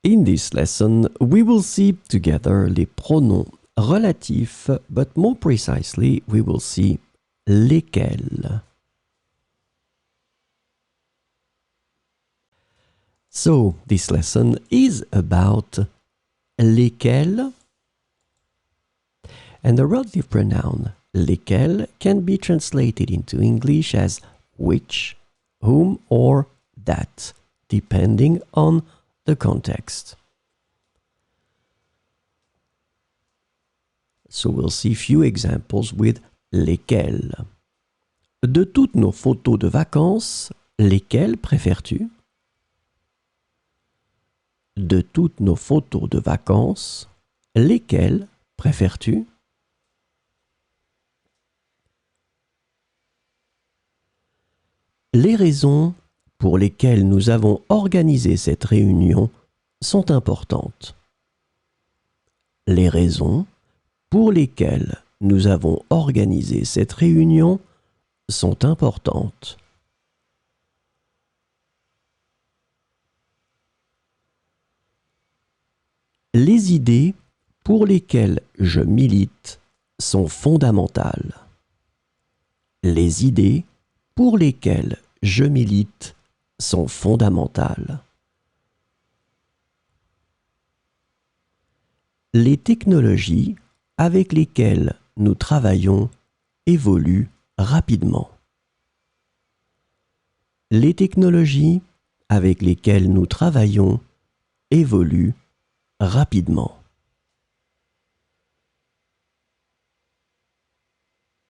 In this lesson, we will see together les pronoms relatifs, but more precisely, we will see lesquels. So, this lesson is about lesquels, and the relative pronoun lesquels can be translated into English as which, whom, or that, depending on the context. So we'll see a few examples with lesquels. De toutes nos photos de vacances, lesquelles préfères-tu? De toutes nos photos de vacances, lesquelles préfères-tu? Les raisons pour lesquelles nous avons organisé cette réunion sont importantes. Les raisons pour lesquelles nous avons organisé cette réunion sont importantes. Les idées pour lesquelles je milite sont fondamentales. Les idées pour lesquelles je milite sont fondamentales. Les technologies avec lesquelles nous travaillons évoluent rapidement. Les technologies avec lesquelles nous travaillons évoluent rapidement.